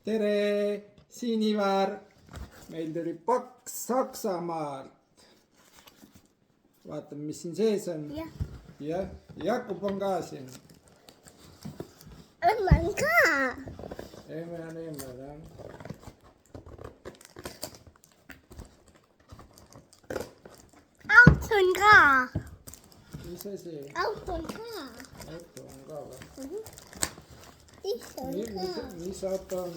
tere, siin Ivar. Meil tuli paks Saksamaalt. Vaatame, mis siin sees on. Jah, Jakub on ka siin. Emme on ka. Emme on jah. Auto on ka. Mis asi? Auto on ka. Auto on ka või? Iso on ka. Mis auto on?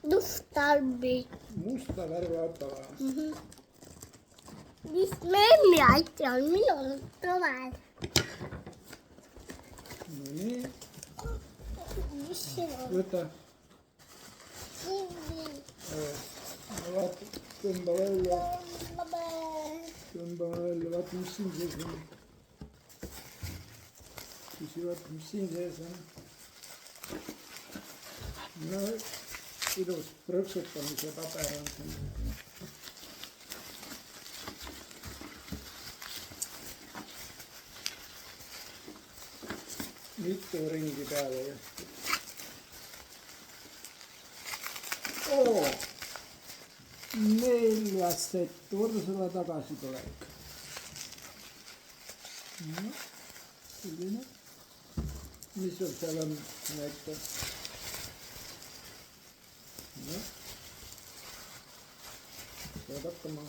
Mustalbi. Musta värvi auto või? Mis memmi aiti on minul tovel. Nii, Mis siin on? võta. Vaata, tõmba välja. Tõmba välja, vaata, mis siin sees on. Küsi, vaata, mis siin sees on. No, ilus prõksutamise paber on siin. Mitu ringi peale just. Oo! 4 sett Ursula tagasitulek. No, selline. Mis sul seal on näita? No. Saad hakkama.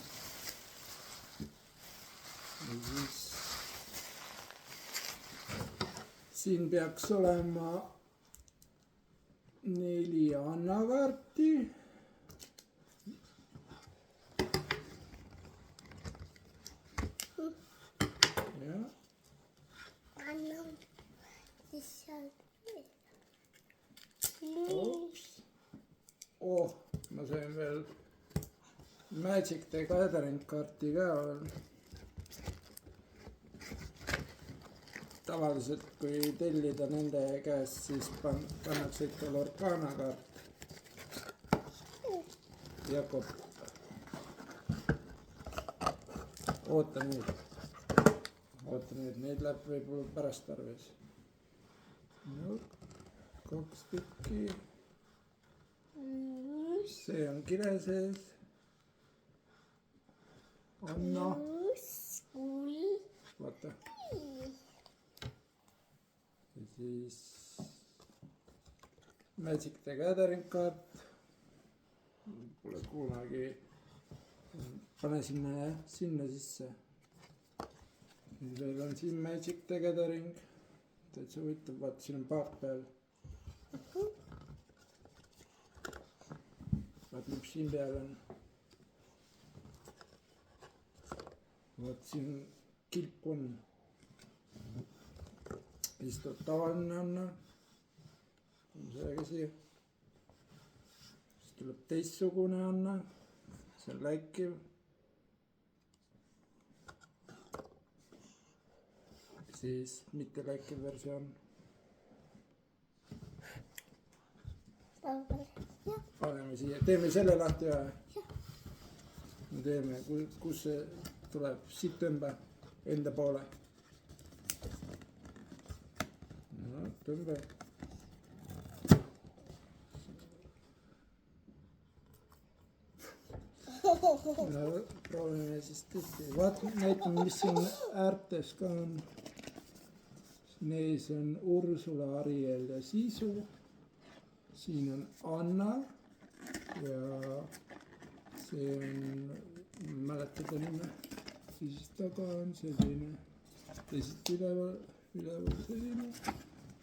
Ja siis siin peaks olema 4 annakaarti. Ja. Anna, siis seal. Oops. Oh, ma sain veel Magic the Gathering kaarti ka veel. Tavaliselt kui tellida nende käest, siis pannakse ikka Lorcana kaart. Jakob. Oota nüüd. Neid läheb võib-olla pärast tarvis. No, 2 tükki. See on kire sees. Anna. Vaata. Ja siis Magic the Gathering kaart. Pole kunagi. Pane sinna sisse. Nüüd veel on siin Magic the Gathering. Täitsa huvitav, vaata siin on paak peal. Vaata, mis siin peal on. Vaata siin kilp on. Siis tuleb tavaline Anna. Sellega siia. Siis tuleb teistsugune Anna. See on läikiv. Siis mitte läikiv versioon. Paneme siia. Teeme selle lahti või? Me teeme. Kus see tuleb? Siit tõmba. Enda poole. No, tõmba. No, proovime siis tihti. Vaatame, näitame, mis siin äärtes ka on. Neis on Ursula, Ariel ja Sisu. Siin on Anna. Ja see on, mäletada nime. Siis taga on selline. Teisest üleval selline.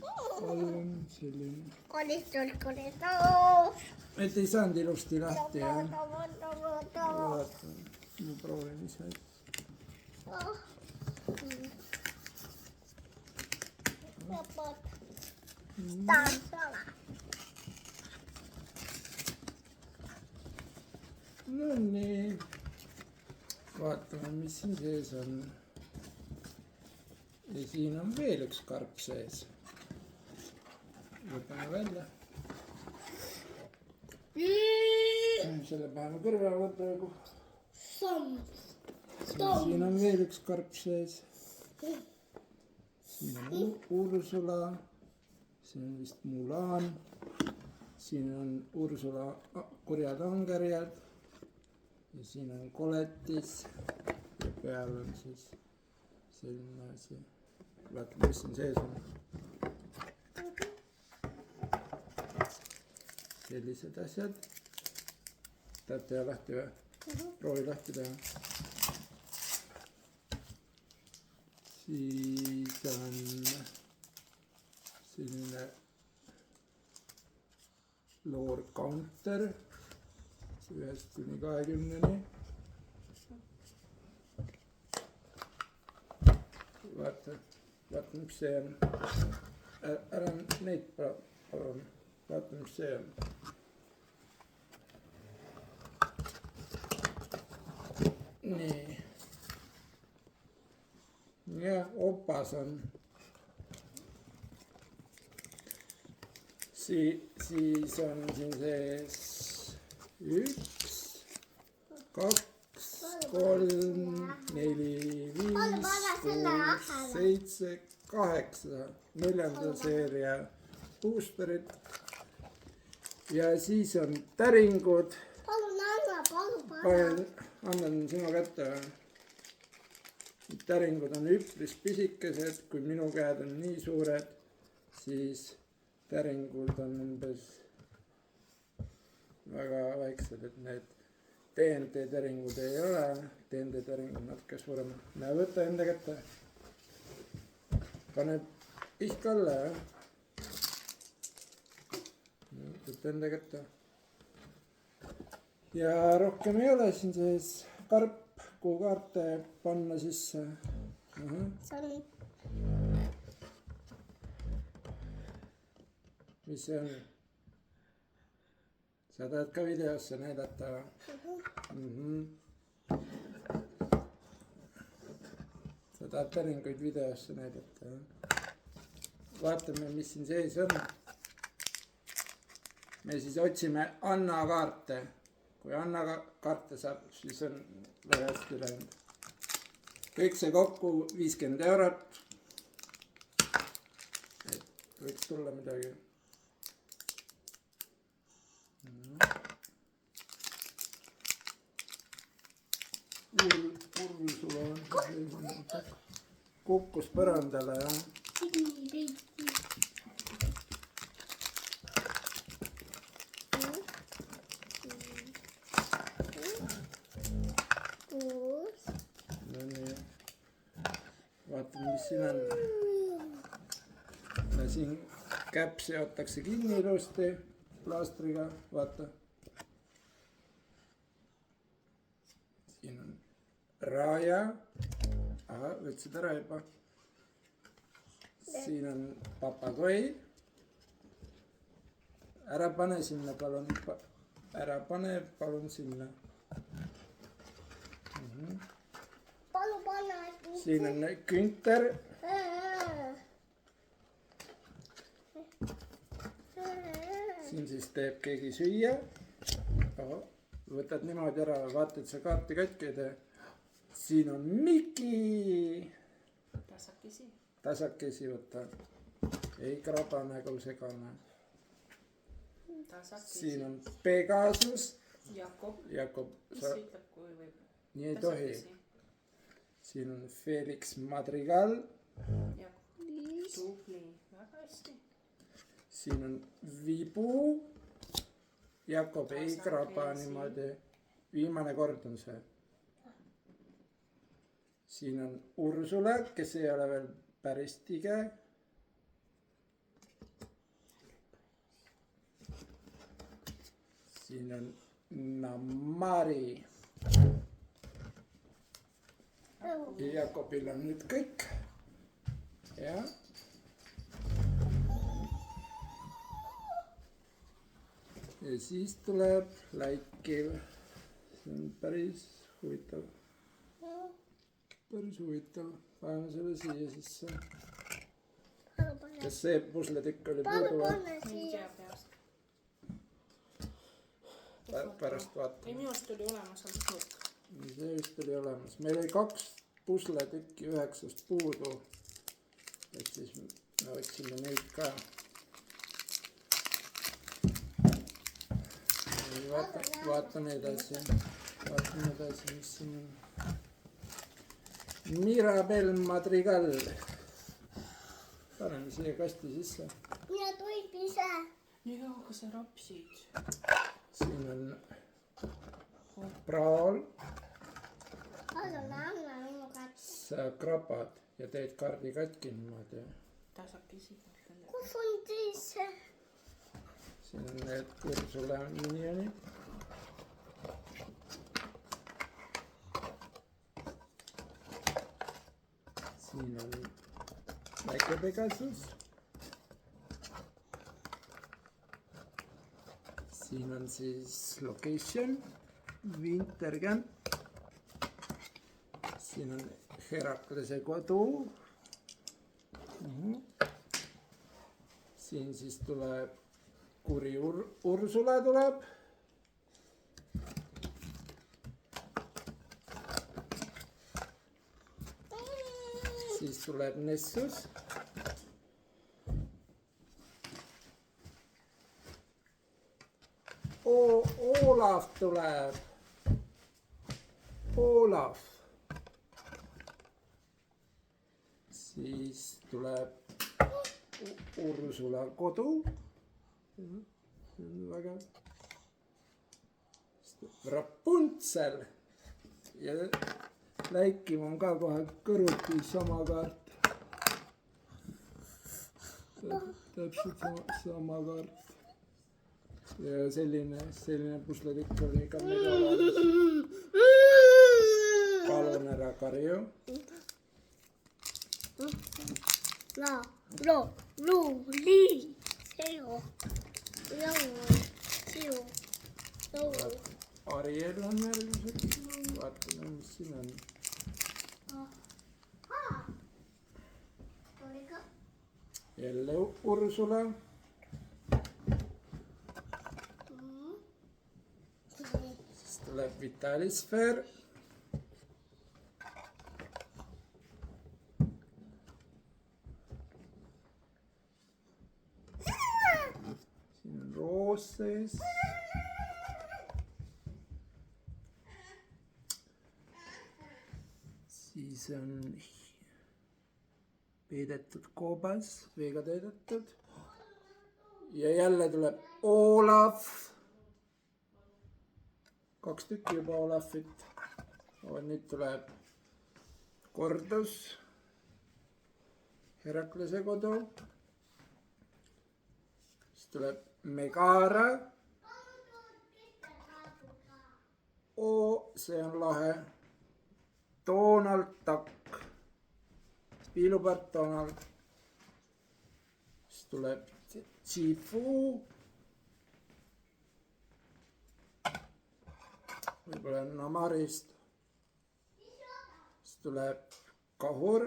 All on selline. Koristus. Et ei saanud ilusti lahti, jah? Vaata, ma proovin ise. No nii. Vaatame, mis siin sees on. Ja siin on veel üks karp sees. Võtame välja. Selle paneme kõrvale praegu. Siin on veel üks karp sees. Siin on Ursula. See on vist Mulan. siin on Ursula kurjad angerjad ja siin on koletis ja peal on siis selline asi. vaata, mis siin sees on. sellised asjad. tahad teha lahti või? proovi lahti teha. siis on selline loor counter 1-20-ni. vaata, mis see on. ära neid palun, vaata, mis see on. nii. ja opas on. siis on siin sees 1, 2, 3, 4, 5, 6, 7, 8 4. seeria boosterid. ja siis on täringud. palun anna, annan sinu kätte või? täringud on üpris pisikesed, kui minu käed on nii suured, siis täringud on umbes väga väiksed, et need TNT täringud ei ole, TNT täringud natuke suuremad. näe, võta enda kätte. pane pihk alla, jah. võta enda kätte. ja rohkem ei ole siin sees. karp, kuhu kaarte panna sisse. mis see on? sa tahad ka videosse näidata või? sa tahad täringuid videosse näidata või? vaatame, mis siin sees on. me siis otsime Anna kaarte. kui Anna kaarte saab, siis on väga hästi läinud. kõik see kokku 50 eurot. et võiks tulla midagi. Ursula kukkus põrandale, jah. no nii. vaatame, mis siin on. no siin käpp seotakse kinni ilusti plaastriga, vaata. siin on raaja. ahah, võtsid ära juba. siin on papagoi. ära pane sinna, palun. ära pane, palun sinna. palun pane. siin on künter. siin siis teeb keegi süüa. võtad niimoodi ära, vaata, et sa kaarti katki ei tee. siin on Miki. tasakesi võta. ei kraba nagu segane. siin on Pegasus. Jakob, sa nii ei tohi. siin on Felix Madrigal. siin on Vibu. Jakob ei kraba niimoodi. viimane kord on see. siin on Ursula, kes ei ole veel päris tige. siin on Namari. Jakobil on nüüd kõik. jah. ja siis tuleb Läikiv. see on päris huvitav. paneme selle siia sisse. kas see pusletükk oli puudu või? pärast vaatame. ei, minu arust oli olemas ainult nurk. see vist oli olemas. meil oli 2 pusletükki 9 puudu. et siis me otsime neid ka. vaatame edasi, mis siin on. Mirabel Madrigal. paneme siia kasti sisse. Mina tohib ise. Jaa, aga sa rapsid. siin on praol. Anna minu kätte. sa krapad ja teed kaardi katki niimoodi. Tasakesi. Kus on teise? siin on need Ursula minionid. siin on väike Pegasus. siin on siis location, Wintercamp. siin on Heraklase kodu. siin siis tuleb kuri Ursula tuleb. siis tuleb Nessus. Olav tuleb. Olav. siis tuleb Ursula kodu. väga. Rapuntsel ja Läikim on ka kohe kõrvuti sama kaart. täpselt sama kaart. ja selline pusletükk oli ka meil olemas. palun ära karju. Lii, siu. Ariel on järgmiseks. vaatame, mis siin on. jälle Ursula. siis tuleb Vitalisfäär. siin on roos sees. siis on peidetud koobas, veega täidetud. ja jälle tuleb Olav. 2 tükki juba Olavit. nüüd tuleb Kordus, Heraklase kodu. siis tuleb Megara. see on lahe. Donald Duck, piilupart Donald. siis tuleb Chifu. võib-olla Namarist. siis tuleb Kahur.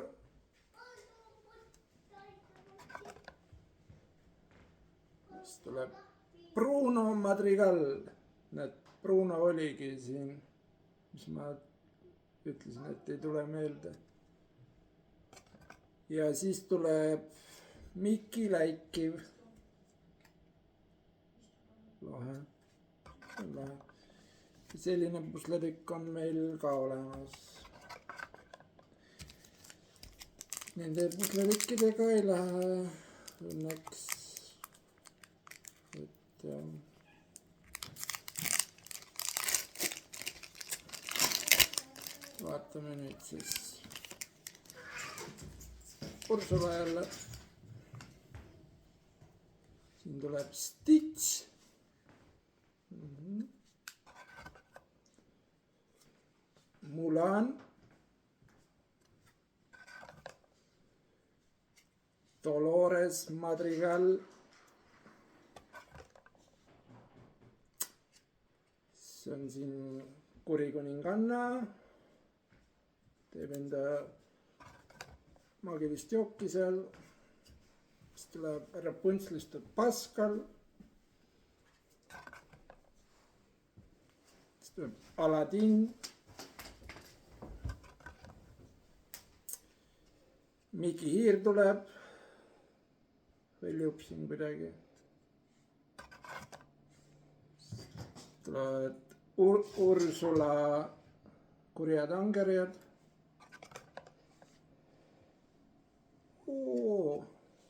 siis tuleb Bruno Madrigal. näed, Bruno oligi siin, mis ma ütlesin, et ei tule meelde. ja siis tuleb Miki Läikiv. lahe. selline pusletükk on meil ka olemas. Nende pusletükkidega ei lähe õnneks. et vaatame nüüd siis Ursula jälle. siin tuleb Stitch. Mulan. Dolores Madrigal. see on siin kurikuninganna. teeb enda maagilist jooki seal. siis tuleb Rapunzelist Pascal. siis tuleb Aladin. Miki Hiir tuleb. väljub siin kuidagi. tulevad Ursula kurjad angerjad.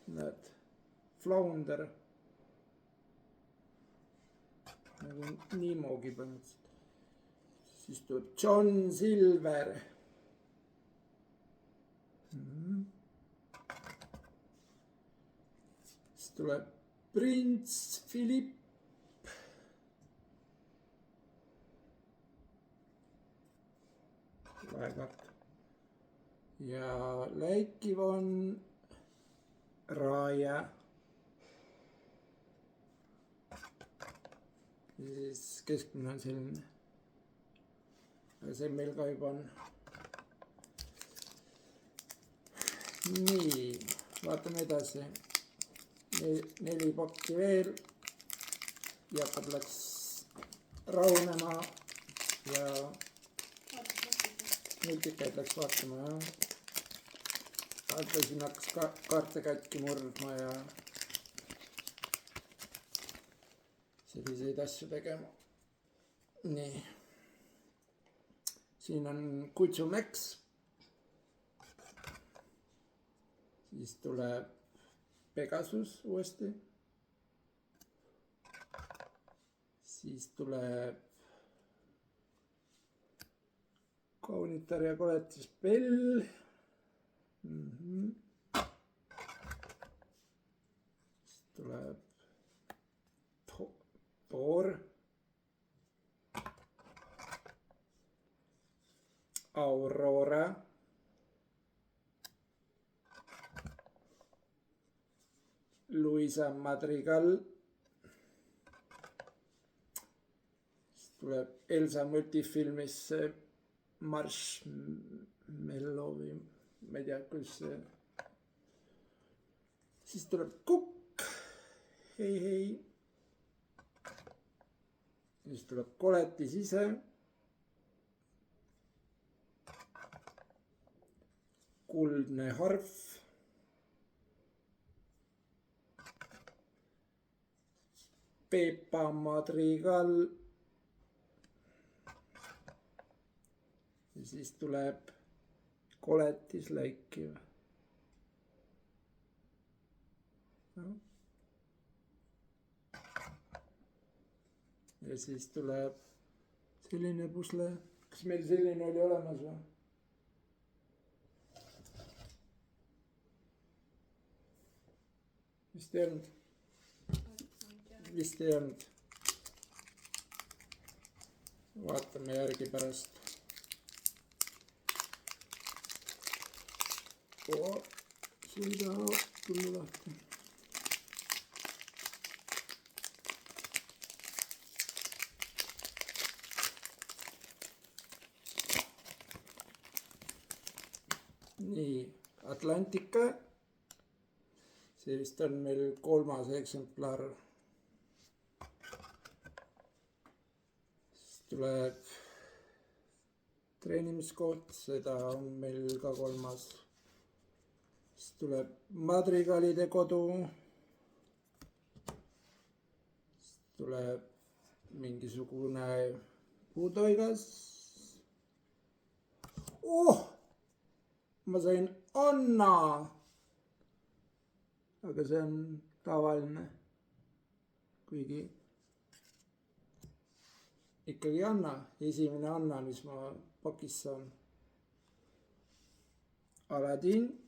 Näed, Flounder. nagu niimoodi põhimõtteliselt. siis tuleb John Silver. siis tuleb prints Philipp. Laekaart. ja läikiv on Raja. ja siis keskmine on selline. aga see meil ka juba on. nii, vaatame edasi. 4 pakki veel. Jakob läks rahunema ja multikaid läks vaatama ja siin hakkas kaarte katki murdma ja selliseid asju tegema. nii. siin on Kutsumäks. siis tuleb Pegasus uuesti. siis tuleb Kaunitar ja koletis Bell. siis tuleb Thor. Aurora. Luisa Madrigal. siis tuleb Elsa multifilmisse Marshmallow või ma ei tea, kus see. siis tuleb Kukk. hei. siis tuleb koletis ise. Kuldne harf. Pepa Madrigal. ja siis tuleb koletis läikiv. No. ja siis tuleb selline pusle. kas meil selline oli olemas või? vist ei olnud. vist ei olnud. vaatame järgi pärast. see ei taha tulla lahti. nii, Atlantica. see vist on meil 3. eksemplar. siis tuleb treenimiskoht, seda on meil ka 3. siis tuleb Madrigalide kodu. siis tuleb mingisugune puutoigas. ma sain Anna. aga see on tavaline. kuigi ikkagi Anna, esimene Anna, mis ma pakis saan. Aladin.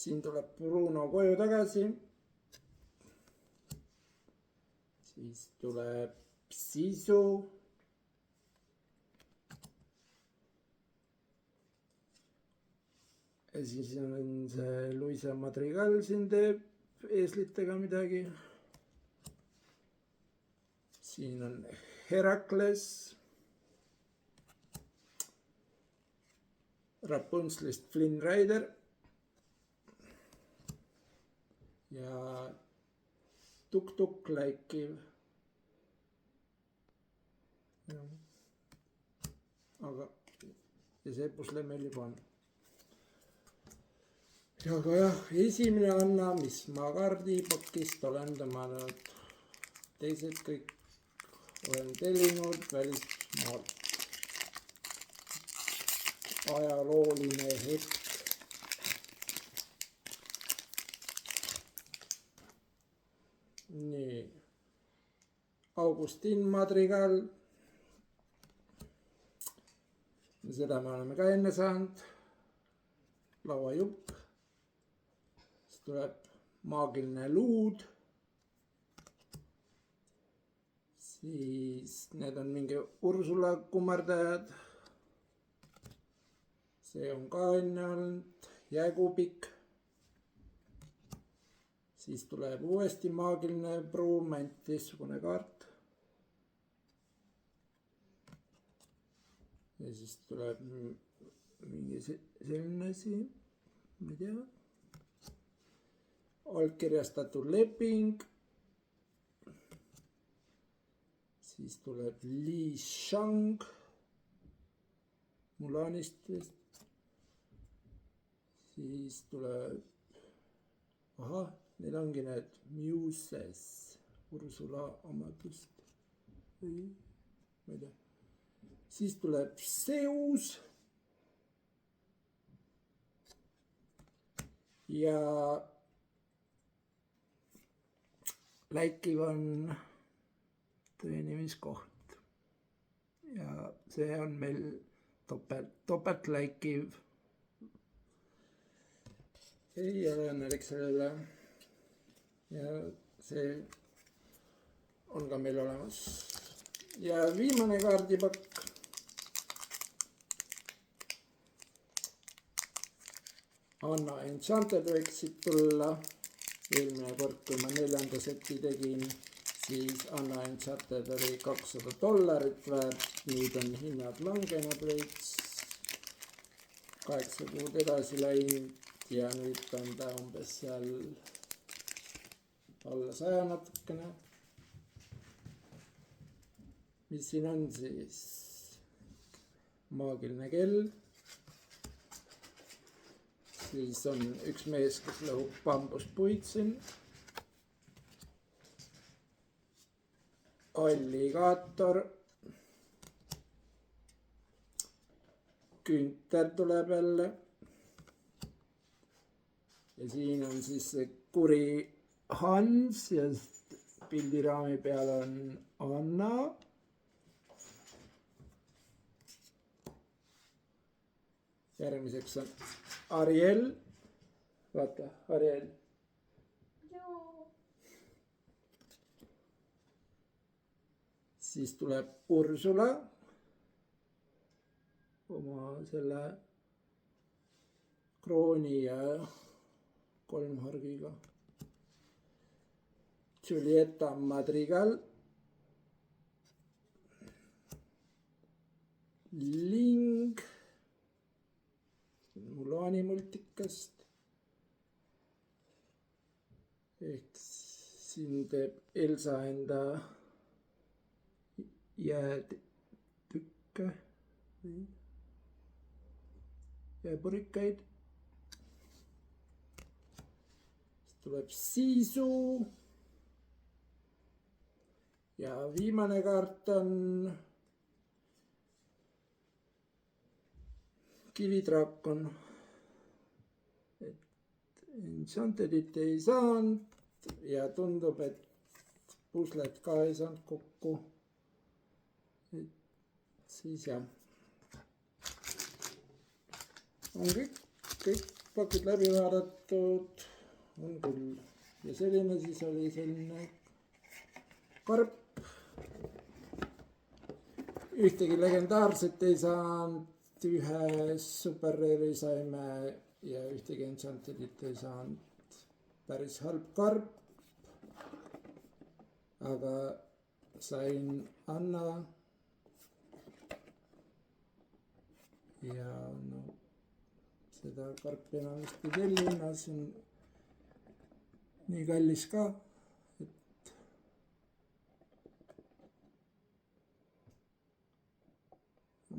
siin tuleb Bruno koju tagasi. siis tuleb Sisu. ja siis on see Luisa Madrigal siin teeb eeslitega midagi. siin on Herakles. Rapunzelist Flynn Rider. ja Tuk-Tuk läikiv. aga, ja see pusle meil juba on. aga jah, esimene Anna, mis ma kaardipakist olen tõmmanud. teised kõik olen tellinud välismaalt. ajalooline hetk. nii. Augustin Madrigal. seda me oleme ka enne saanud. lauajupp. siis tuleb Maagiline luud. siis need on mingi Ursula kummardajad. see on ka enne olnud. Jääkubik. siis tuleb uuesti Maagiline pruun, ainult teistsugune kaart. ja siis tuleb mingi selline asi, ma ei tea. allkirjastatud leping. siis tuleb Li Shang Mulanist vist. siis tuleb, ahah, need ongi need Muses, Ursula omadust või ma ei tea. siis tuleb Zeus ja läikiv on tõenimiskoht ja see on meil topeltläikiv. ei ole õnnelik selle üle. ja see on ka meil olemas. ja viimane kaardipakk. Anna Enchanted võiksid tulla. eelmine kord, kui ma 4. seti tegin, siis Anna Enchanted oli $200 väärt. nüüd on hinnad langenud veits. 8 kuud edasi läinud ja nüüd on ta umbes seal alla 100 natukene. mis siin on siis? Maagiline kell. siis on üks mees, kes lõhub bambuspuid siin. alligaator. Künter tuleb jälle. ja siin on siis see kuri Hans ja pildiraami peal on Anna. järgmiseks on Ariel. vaata, Ariel. siis tuleb Ursula oma selle krooni ja kolmhargiga. Julieta Madrigal. Ling Mulani multikast. ehk siin teeb Elsa enda jäätükke, jääpurikaid. siis tuleb Sisu. ja viimane kaart on Kividraakon. et Enchantedit ei saanud ja tundub, et puslet ka ei saanud kokku. et siis jah. on kõik pakid läbi vaadatud. on küll. ja selline siis oli selline karp. ühtegi legendaarset ei saanud. ühe super rare'i saime ja ühtegi Enchantedit ei saanud. päris halb karp. aga sain Anna. ja no seda karpi enam vist ei tellina, see on nii kallis ka, et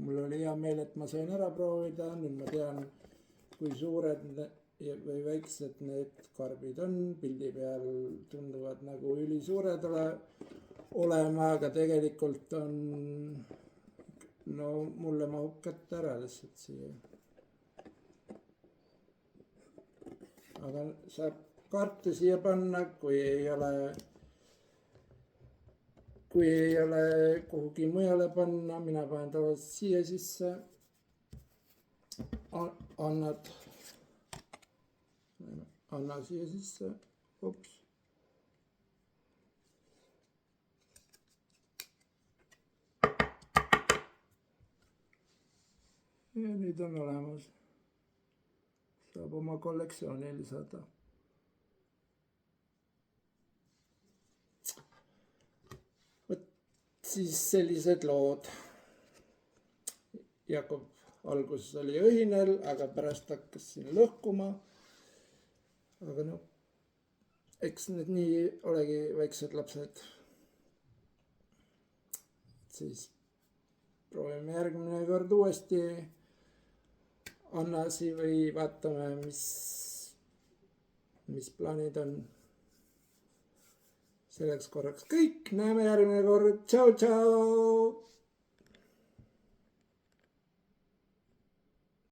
mul oli hea meel, et ma sain ära proovida. nüüd ma tean, kui suured või väiksed need karbid on. pildi peal tunduvad nagu ülisuured olema, aga tegelikult on, no mulle mahub kätte ära lihtsalt siia. aga saab kaarte siia panna, kui ei ole kuhugi mujale panna, mina panen tavaliselt siia sisse. Anna siia sisse, ups. ja nüüd on olemas, saab oma kollektsiooni lisada. vot siis sellised lood. Jakob alguses oli õhinal, aga pärast hakkas siin lõhkuma. aga noh, eks need nii olegi väiksed lapsed. siis proovime järgmine kord uuesti Annasi või vaatame, mis plaanid on. selleks korraks kõik, näeme järgmine kord, tšau, tšau.